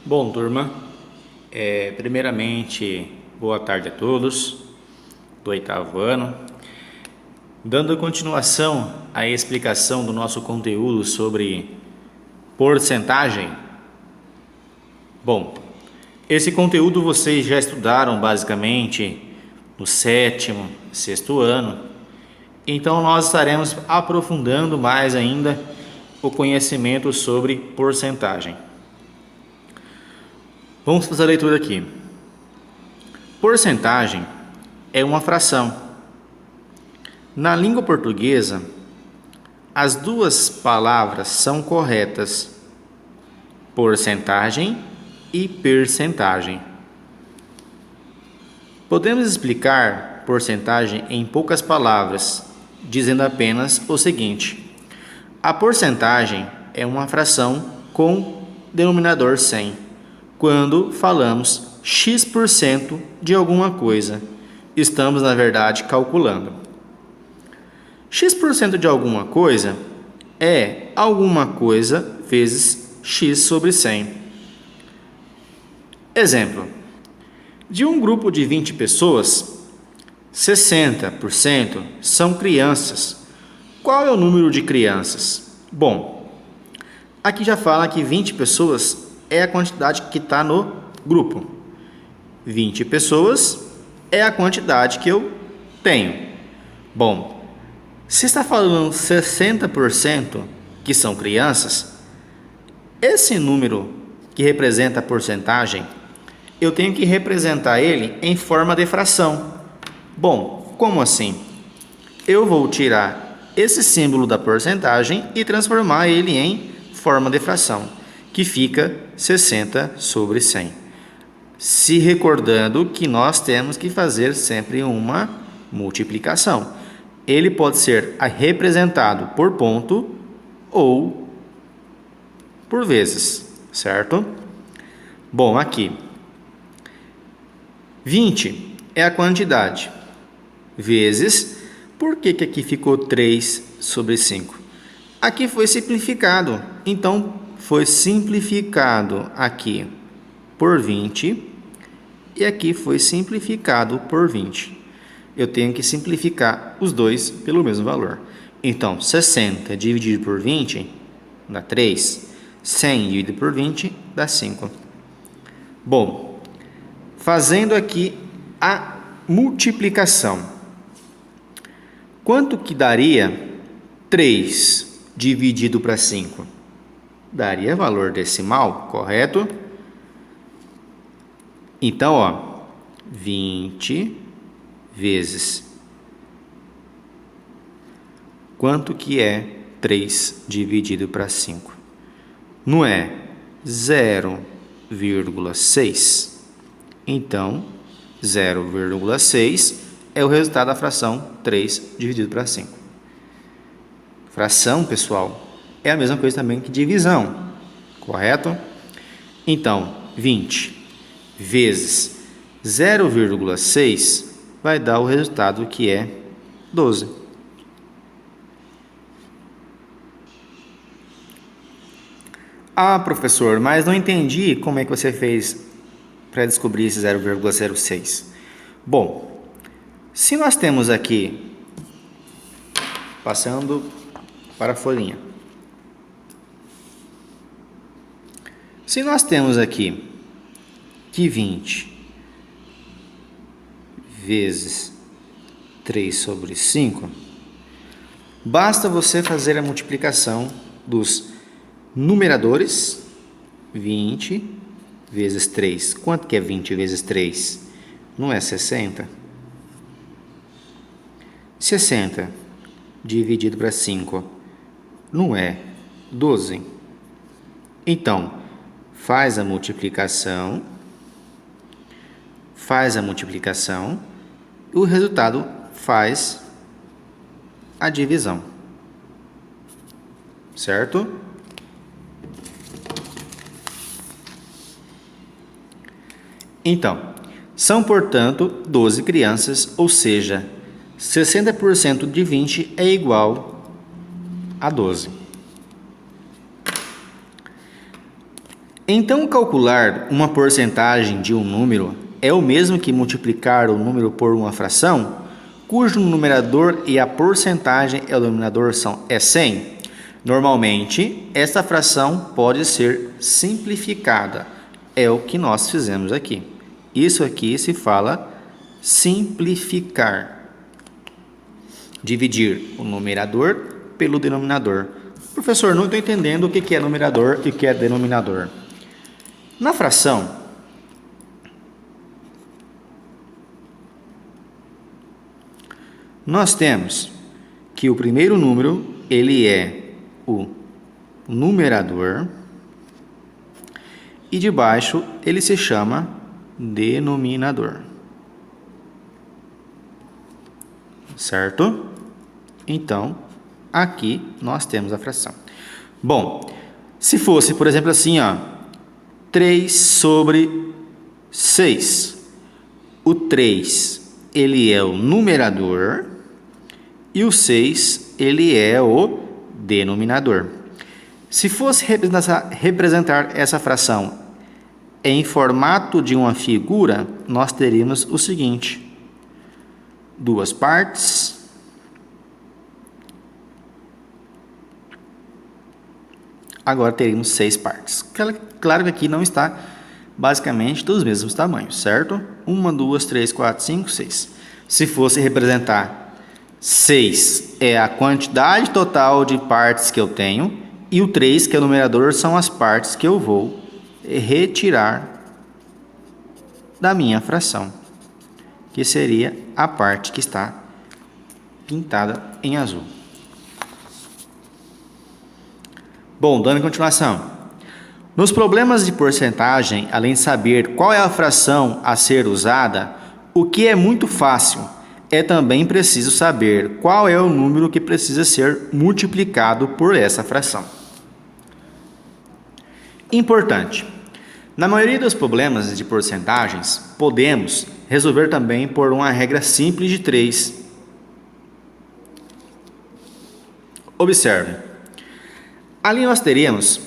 Bom, turma, primeiramente, boa tarde a todos do oitavo ano. Dando continuação à explicação do nosso conteúdo sobre porcentagem. Bom, esse conteúdo vocês já estudaram basicamente no sétimo, sexto ano. Então nós estaremos aprofundando mais ainda o conhecimento sobre porcentagem. Vamos fazer a leitura aqui. Porcentagem é uma fração. Na língua portuguesa, as duas palavras são corretas: porcentagem e percentagem. Podemos explicar porcentagem em poucas palavras, dizendo apenas o seguinte: a porcentagem é uma fração com denominador 100. Quando falamos x% de alguma coisa, estamos, na verdade, calculando. X% de alguma coisa é alguma coisa vezes x sobre 100. Exemplo: de um grupo de 20 pessoas, 60% são crianças. Qual é o número de crianças? Bom, aqui já fala que 20 pessoas é a quantidade que está no grupo. 20 pessoas é a quantidade que eu tenho. Bom, se está falando 60% que são crianças, esse número que representa a porcentagem, eu tenho que representar ele em forma de fração. Bom, como assim? Eu vou tirar esse símbolo da porcentagem e transformar ele em forma de fração, que fica 60 sobre 100. Se recordando que nós temos que fazer sempre uma multiplicação. Ele pode ser representado por ponto ou por vezes, certo? Bom, aqui 20 é a quantidade, vezes, por que aqui ficou 3 sobre 5? Aqui foi simplificado, então foi simplificado aqui por 20 e aqui foi simplificado por 20. Eu tenho que simplificar os dois pelo mesmo valor. Então, 60 dividido por 20 dá 3. 100 dividido por 20 dá 5. Bom, fazendo aqui a multiplicação. Quanto que daria 3 dividido para 5? Daria valor decimal, correto? Então, ó, 20 vezes. Quanto que é 3 dividido para 5? Não é 0,6? Então, 0,6 é o resultado da fração 3 dividido para 5. Fração, pessoal, é a mesma coisa também que divisão, correto? Então, 20 vezes 0,6 vai dar o resultado que é 12. Ah, professor, mas não entendi como é que você fez para descobrir esse 0,06. Bom, se nós temos aqui, passando para a folhinha, se nós temos aqui que 20 vezes 3 sobre 5, basta você fazer a multiplicação dos numeradores. 20 vezes 3. Quanto que é 20 vezes 3? Não é 60? 60 dividido para 5 não é 12? Então, faz a multiplicação, e o resultado faz a divisão, certo? Então, são, portanto, 12 crianças, ou seja, 60% de 20 é igual a 12. Então, calcular uma porcentagem de um número é o mesmo que multiplicar o número por uma fração, cujo numerador e a porcentagem e o denominador é 100. Normalmente, esta fração pode ser simplificada. É o que nós fizemos aqui. Isso aqui se fala simplificar. Dividir o numerador pelo denominador. Professor, não estou entendendo o que é numerador e o que é denominador. Na fração, nós temos que o primeiro número, ele é o numerador e de baixo ele se chama denominador. Certo? Então, aqui nós temos a fração. Bom, se fosse, por exemplo, assim, ó, 3 sobre 6. O 3, ele é o numerador e o 6, ele é o denominador. Se fosse representar essa fração em formato de uma figura, nós teríamos o seguinte: 2 partes, agora teríamos 6 partes. Claro que aqui não está basicamente dos mesmos tamanhos, certo? 1, 2, 3, 4, 5, 6. Se fosse representar 6 é a quantidade total de partes que eu tenho, e o 3, que é o numerador, são as partes que eu vou retirar da minha fração, que seria a parte que está pintada em azul. Bom, dando continuação. Nos problemas de porcentagem, além de saber qual é a fração a ser usada, o que é muito fácil, é também preciso saber qual é o número que precisa ser multiplicado por essa fração. Importante. Na maioria dos problemas de porcentagens, podemos resolver também por uma regra simples de 3. Observe. Ali nós teríamos